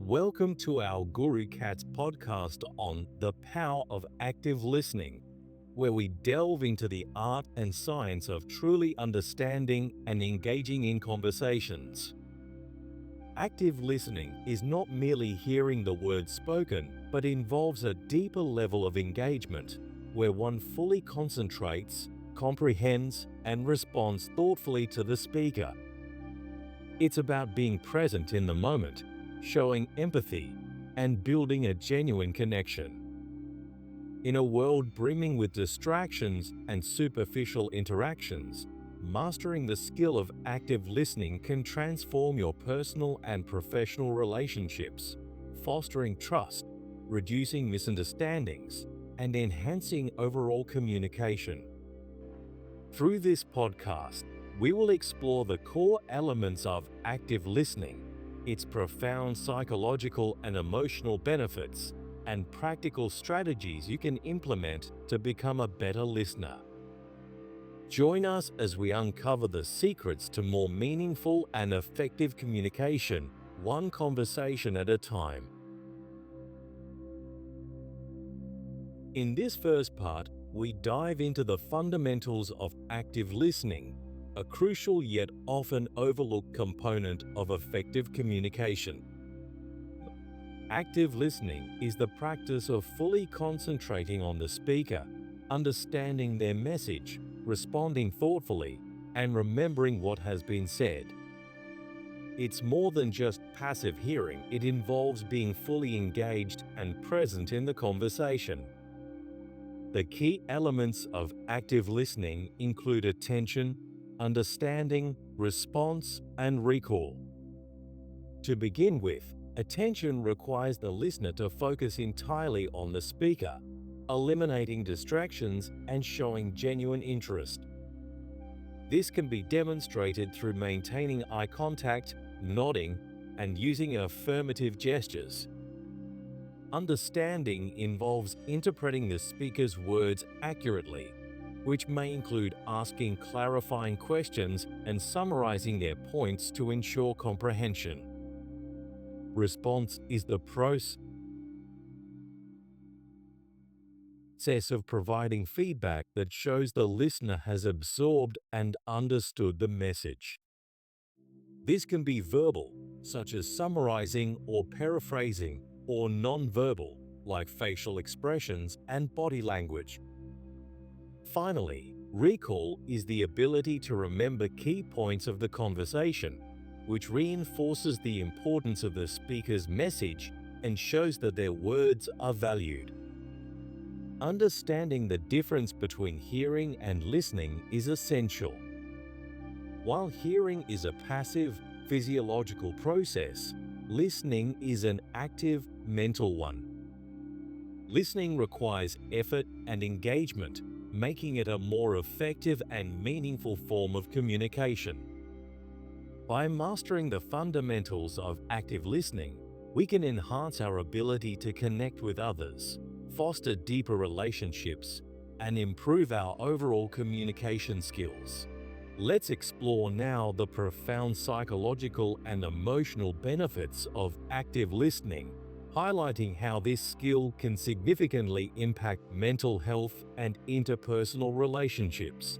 Welcome to our Guru Cats podcast on the power of active listening, where we delve into the art and science of truly understanding and engaging in conversations. Active listening is not merely hearing the words spoken, but involves a deeper level of engagement, where one fully concentrates, comprehends, and responds thoughtfully to the speaker. It's about being present in the moment, showing empathy, and building a genuine connection. In a world brimming with distractions and superficial interactions, mastering the skill of active listening can transform your personal and professional relationships, fostering trust, reducing misunderstandings, and enhancing overall communication. Through this podcast, we will explore the core elements of active listening, its profound psychological and emotional benefits, and practical strategies you can implement to become a better listener. Join us as we uncover the secrets to more meaningful and effective communication, one conversation at a time. In this first part, we dive into the fundamentals of active listening, a crucial yet often overlooked component of effective communication. Active listening is the practice of fully concentrating on the speaker, understanding their message, responding thoughtfully, and remembering what has been said. It's more than just passive hearing, it involves being fully engaged and present in the conversation. The key elements of active listening include attention, understanding, response, and recall. To begin with, attention requires the listener to focus entirely on the speaker, eliminating distractions and showing genuine interest. This can be demonstrated through maintaining eye contact, nodding, and using affirmative gestures. Understanding involves interpreting the speaker's words accurately, which may include asking clarifying questions and summarizing their points to ensure comprehension. Response is the process of providing feedback that shows the listener has absorbed and understood the message. This can be verbal, such as summarizing or paraphrasing, or non-verbal, like facial expressions and body language. Finally, recall is the ability to remember key points of the conversation, which reinforces the importance of the speaker's message and shows that their words are valued. Understanding the difference between hearing and listening is essential. While hearing is a passive, physiological process, listening is an active, mental one. Listening requires effort and engagement, making it a more effective and meaningful form of communication. By mastering the fundamentals of active listening, we can enhance our ability to connect with others, foster deeper relationships, and improve our overall communication skills. Let's explore now the profound psychological and emotional benefits of active listening, highlighting how this skill can significantly impact mental health and interpersonal relationships.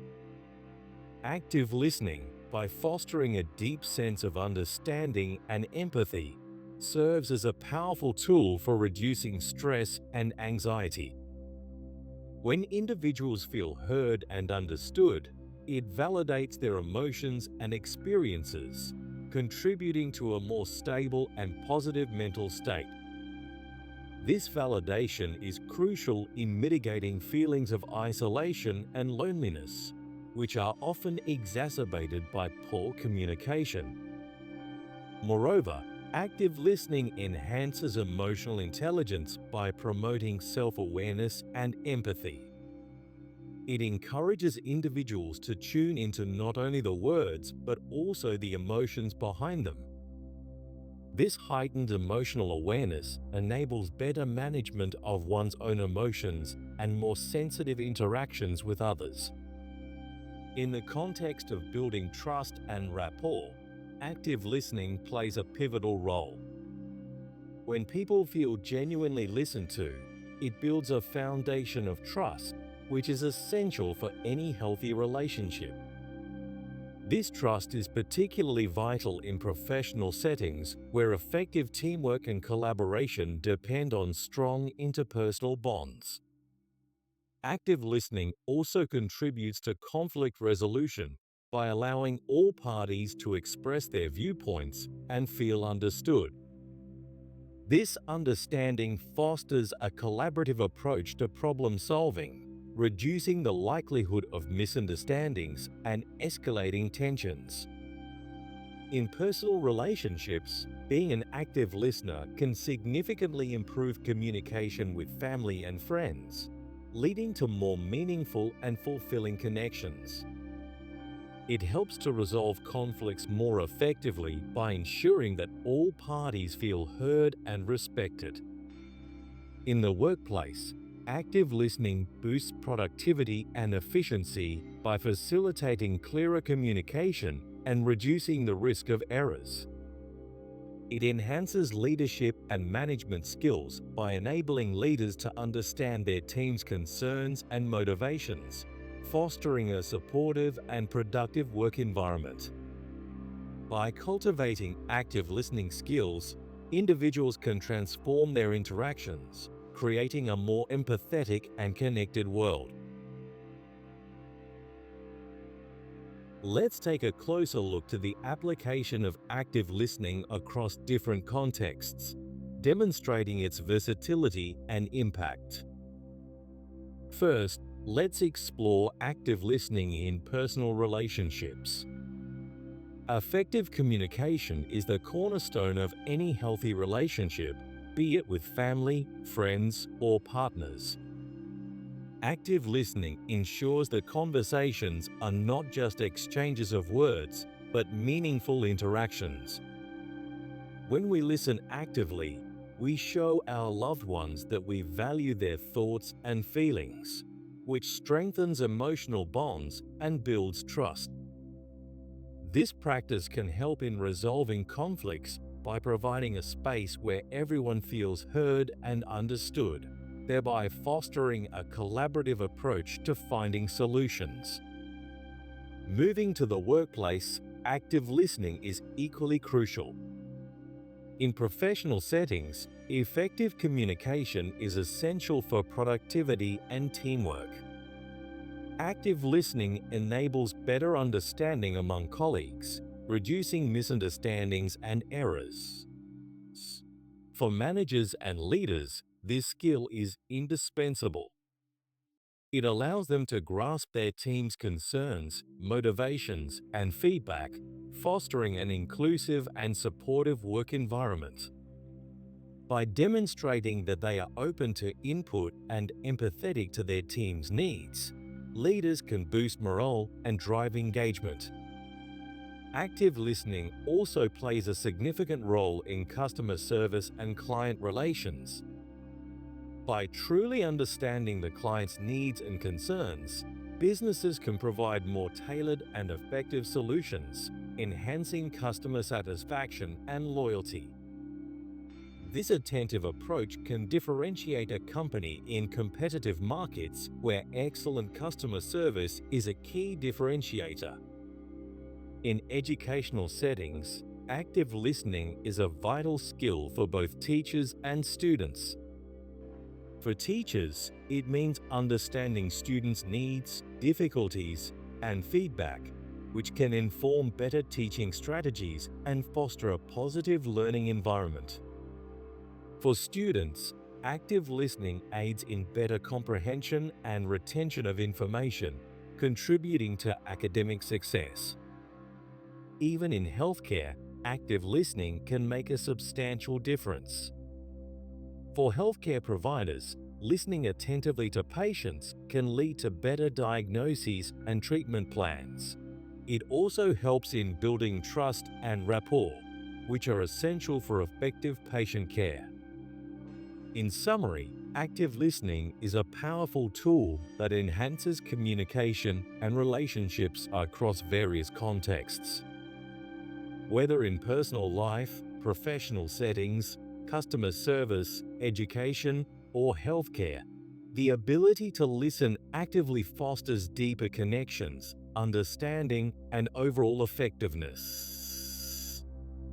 Active listening, by fostering a deep sense of understanding and empathy, serves as a powerful tool for reducing stress and anxiety. When individuals feel heard and understood, it validates their emotions and experiences, contributing to a more stable and positive mental state. This validation is crucial in mitigating feelings of isolation and loneliness, which are often exacerbated by poor communication. Moreover, active listening enhances emotional intelligence by promoting self-awareness and empathy. It encourages individuals to tune into not only the words, but also the emotions behind them. This heightened emotional awareness enables better management of one's own emotions and more sensitive interactions with others. In the context of building trust and rapport, active listening plays a pivotal role. When people feel genuinely listened to, it builds a foundation of trust, which is essential for any healthy relationship. This trust is particularly vital in professional settings where effective teamwork and collaboration depend on strong interpersonal bonds. Active listening also contributes to conflict resolution by allowing all parties to express their viewpoints and feel understood. This understanding fosters a collaborative approach to problem solving, reducing the likelihood of misunderstandings and escalating tensions. In personal relationships, being an active listener can significantly improve communication with family and friends, leading to more meaningful and fulfilling connections. It helps to resolve conflicts more effectively by ensuring that all parties feel heard and respected. In the workplace, active listening boosts productivity and efficiency by facilitating clearer communication and reducing the risk of errors. It enhances leadership and management skills by enabling leaders to understand their team's concerns and motivations, fostering a supportive and productive work environment. By cultivating active listening skills, individuals can transform their interactions, creating a more empathetic and connected world. Let's take a closer look to the application of active listening across different contexts, demonstrating its versatility and impact. First, let's explore active listening in personal relationships. Effective communication is the cornerstone of any healthy relationship, be it with family, friends, or partners. Active listening ensures that conversations are not just exchanges of words, but meaningful interactions. When we listen actively, we show our loved ones that we value their thoughts and feelings, which strengthens emotional bonds and builds trust. This practice can help in resolving conflicts by providing a space where everyone feels heard and understood, thereby fostering a collaborative approach to finding solutions. Moving to the workplace, active listening is equally crucial. In professional settings, effective communication is essential for productivity and teamwork. Active listening enables better understanding among colleagues, reducing misunderstandings and errors. For managers and leaders, this skill is indispensable. It allows them to grasp their team's concerns, motivations, and feedback, fostering an inclusive and supportive work environment. By demonstrating that they are open to input and empathetic to their team's needs, leaders can boost morale and drive engagement. Active listening also plays a significant role in customer service and client relations. By truly understanding the client's needs and concerns, businesses can provide more tailored and effective solutions, enhancing customer satisfaction and loyalty. This attentive approach can differentiate a company in competitive markets where excellent customer service is a key differentiator. In educational settings, active listening is a vital skill for both teachers and students. For teachers, it means understanding students' needs, difficulties, and feedback, which can inform better teaching strategies and foster a positive learning environment. For students, active listening aids in better comprehension and retention of information, contributing to academic success. Even in healthcare, active listening can make a substantial difference. For healthcare providers, listening attentively to patients can lead to better diagnoses and treatment plans. It also helps in building trust and rapport, which are essential for effective patient care. In summary, active listening is a powerful tool that enhances communication and relationships across various contexts. Whether in personal life, professional settings, customer service, education, or healthcare. The ability to listen actively fosters deeper connections, understanding, and overall effectiveness.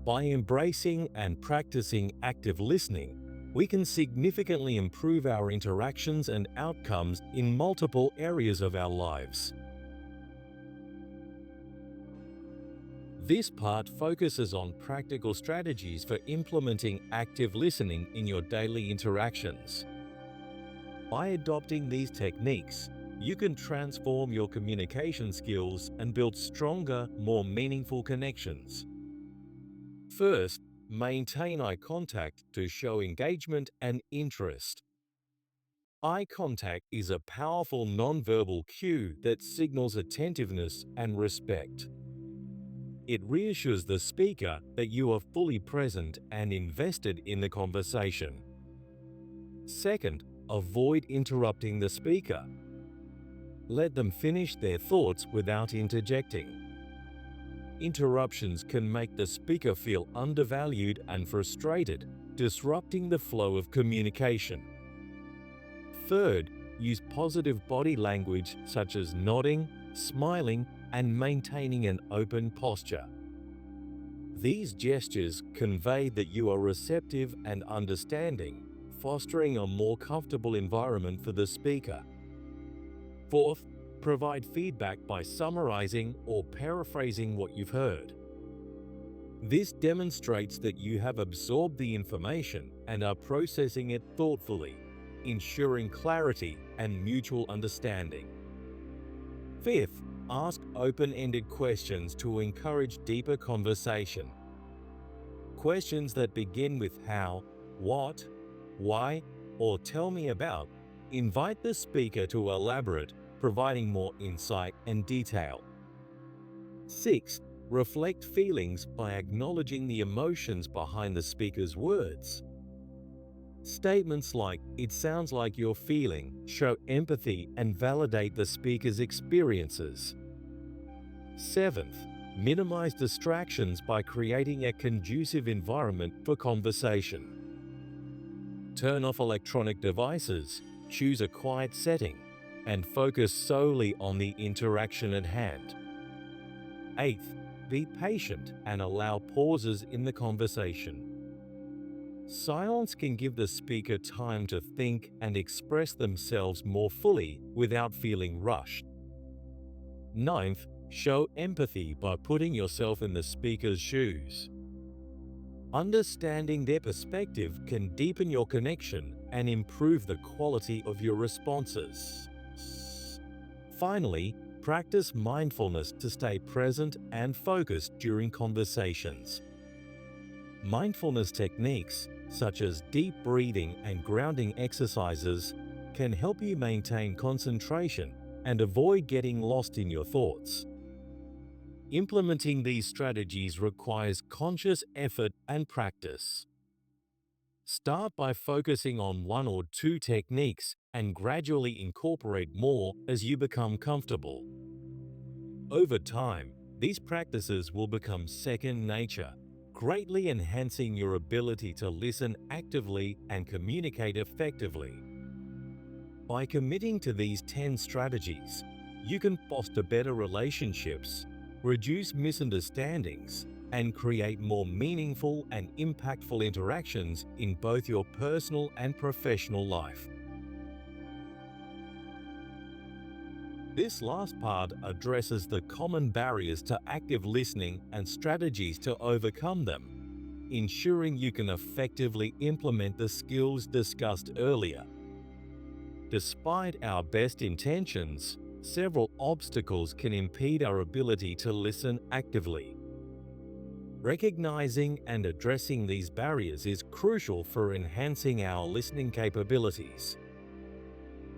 By embracing and practicing active listening, we can significantly improve our interactions and outcomes in multiple areas of our lives. This part focuses on practical strategies for implementing active listening in your daily interactions. By adopting these techniques, you can transform your communication skills and build stronger, more meaningful connections. First, maintain eye contact to show engagement and interest. Eye contact is a powerful nonverbal cue that signals attentiveness and respect. It reassures the speaker that you are fully present and invested in the conversation. Second, avoid interrupting the speaker. Let them finish their thoughts without interjecting. Interruptions can make the speaker feel undervalued and frustrated, disrupting the flow of communication. Third, use positive body language such as nodding, smiling, and maintaining an open posture. These gestures convey that you are receptive and understanding, fostering a more comfortable environment for the speaker. Fourth, provide feedback by summarizing or paraphrasing what you've heard. This demonstrates that you have absorbed the information and are processing it thoughtfully, ensuring clarity and mutual understanding. Fifth, ask open-ended questions to encourage deeper conversation. Questions that begin with how, what, why, or tell me about invite the speaker to elaborate, providing more insight and detail. Sixth, reflect feelings by acknowledging the emotions behind the speaker's words. Statements like, "It sounds like you're feeling," show empathy and validate the speaker's experiences. Seventh, minimize distractions by creating a conducive environment for conversation. Turn off electronic devices, choose a quiet setting, and focus solely on the interaction at hand. Eighth, be patient and allow pauses in the conversation. Silence can give the speaker time to think and express themselves more fully without feeling rushed. Ninth, show empathy by putting yourself in the speaker's shoes. Understanding their perspective can deepen your connection and improve the quality of your responses. Finally, practice mindfulness to stay present and focused during conversations. Mindfulness techniques, such as deep breathing and grounding exercises, can help you maintain concentration and avoid getting lost in your thoughts. Implementing these strategies requires conscious effort and practice. Start by focusing on one or two techniques and gradually incorporate more as you become comfortable. Over time, these practices will become second nature, greatly enhancing your ability to listen actively and communicate effectively. By committing to these 10 strategies, you can foster better relationships, reduce misunderstandings, and create more meaningful and impactful interactions in both your personal and professional life. This last part addresses the common barriers to active listening and strategies to overcome them, ensuring you can effectively implement the skills discussed earlier. Despite our best intentions, several obstacles can impede our ability to listen actively. Recognizing and addressing these barriers is crucial for enhancing our listening capabilities.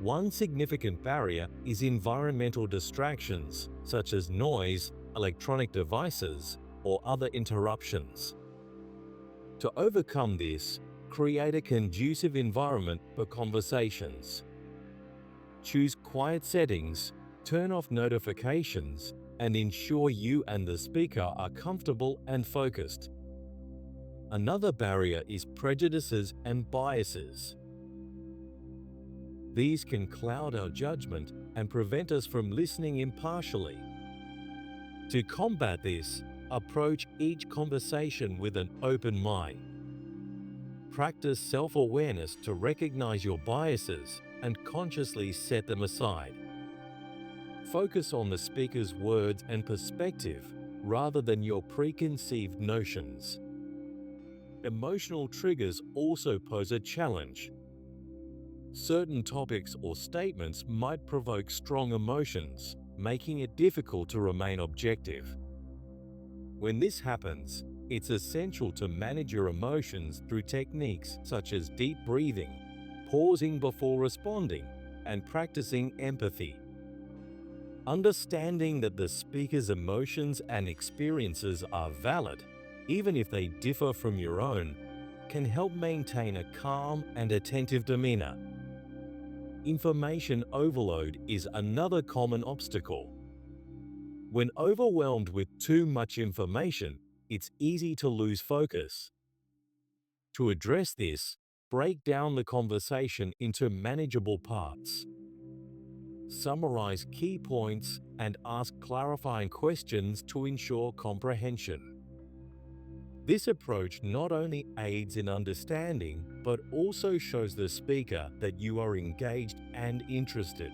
One significant barrier is environmental distractions, such as noise, electronic devices, or other interruptions. To overcome this, create a conducive environment for conversations. Choose quiet settings, turn off notifications, and ensure you and the speaker are comfortable and focused. Another barrier is prejudices and biases. These can cloud our judgment and prevent us from listening impartially. To combat this, approach each conversation with an open mind. Practice self-awareness to recognize your biases and consciously set them aside. Focus on the speaker's words and perspective rather than your preconceived notions. Emotional triggers also pose a challenge. Certain topics or statements might provoke strong emotions, making it difficult to remain objective. When this happens, it's essential to manage your emotions through techniques such as deep breathing, pausing before responding, and practicing empathy. Understanding that the speaker's emotions and experiences are valid, even if they differ from your own, can help maintain a calm and attentive demeanor. Information overload is another common obstacle. When overwhelmed with too much information, it's easy to lose focus. To address this, break down the conversation into manageable parts. Summarize key points and ask clarifying questions to ensure comprehension. This approach not only aids in understanding, but also shows the speaker that you are engaged and interested.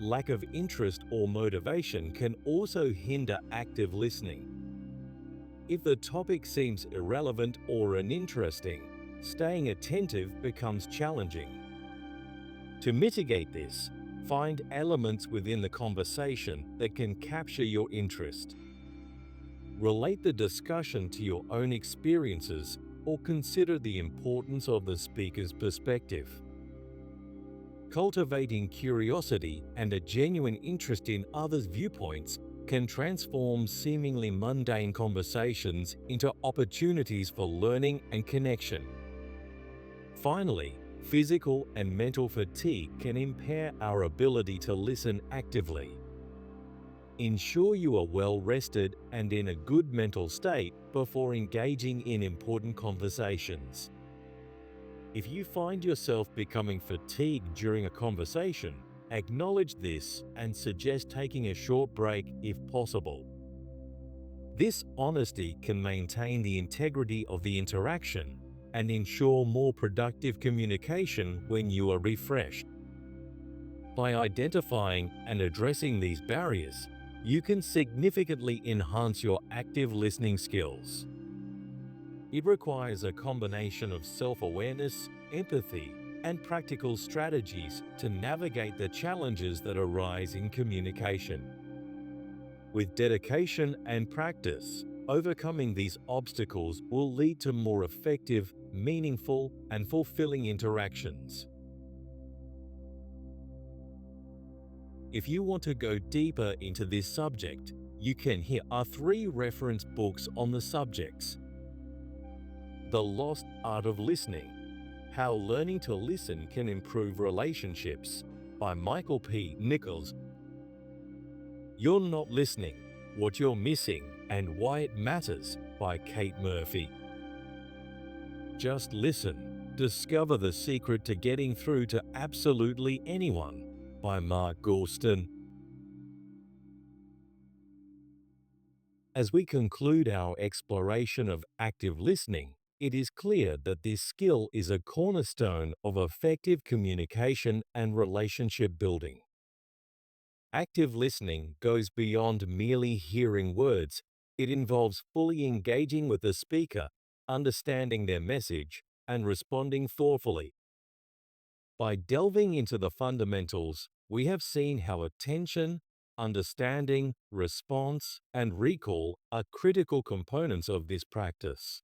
Lack of interest or motivation can also hinder active listening. If the topic seems irrelevant or uninteresting, staying attentive becomes challenging. To mitigate this, find elements within the conversation that can capture your interest. Relate the discussion to your own experiences or consider the importance of the speaker's perspective. Cultivating curiosity and a genuine interest in others' viewpoints can transform seemingly mundane conversations into opportunities for learning and connection. Finally, physical and mental fatigue can impair our ability to listen actively. Ensure you are well rested and in a good mental state before engaging in important conversations. If you find yourself becoming fatigued during a conversation, acknowledge this and suggest taking a short break if possible. This honesty can maintain the integrity of the interaction and ensure more productive communication when you are refreshed. By identifying and addressing these barriers, you can significantly enhance your active listening skills. It requires a combination of self-awareness, empathy, and practical strategies to navigate the challenges that arise in communication. With dedication and practice, overcoming these obstacles will lead to more effective, meaningful, and fulfilling interactions. If you want to go deeper into this subject, you can here are 3 reference books on the subjects. The Lost Art of Listening: How Learning to Listen Can Improve Relationships by Michael P. Nichols. You're Not Listening: What You're Missing and Why It Matters by Kate Murphy. Just Listen: Discover the Secret to Getting Through to Absolutely Anyone by Mark Gorston. As we conclude our exploration of active listening, it is clear that this skill is a cornerstone of effective communication and relationship building. Active listening goes beyond merely hearing words. It involves fully engaging with the speaker, understanding their message, and responding thoughtfully. By delving into the fundamentals, we have seen how attention, understanding, response, and recall are critical components of this practice.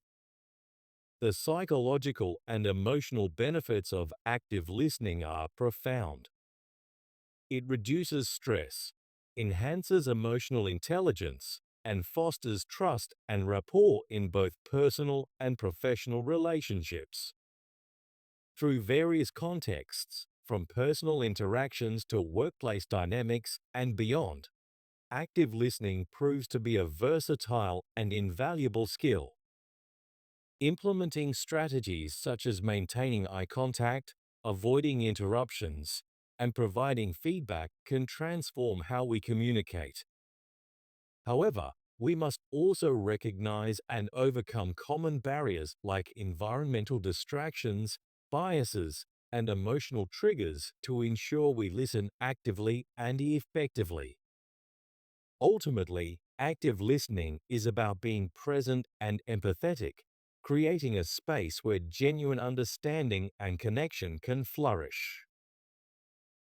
The psychological and emotional benefits of active listening are profound. It reduces stress, enhances emotional intelligence, and fosters trust and rapport in both personal and professional relationships. Through various contexts, from personal interactions to workplace dynamics and beyond, active listening proves to be a versatile and invaluable skill. Implementing strategies such as maintaining eye contact, avoiding interruptions, and providing feedback can transform how we communicate. However, we must also recognize and overcome common barriers like environmental distractions, biases, and emotional triggers to ensure we listen actively and effectively. Ultimately, active listening is about being present and empathetic, creating a space where genuine understanding and connection can flourish.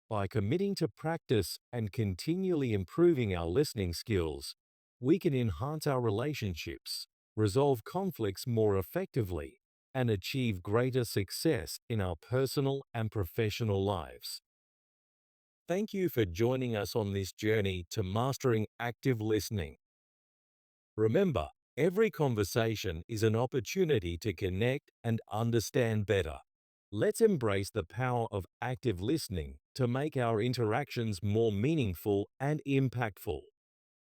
By committing to practice and continually improving our listening skills, we can enhance our relationships, resolve conflicts more effectively, and achieve greater success in our personal and professional lives. Thank you for joining us on this journey to mastering active listening. Remember, every conversation is an opportunity to connect and understand better. Let's embrace the power of active listening to make our interactions more meaningful and impactful.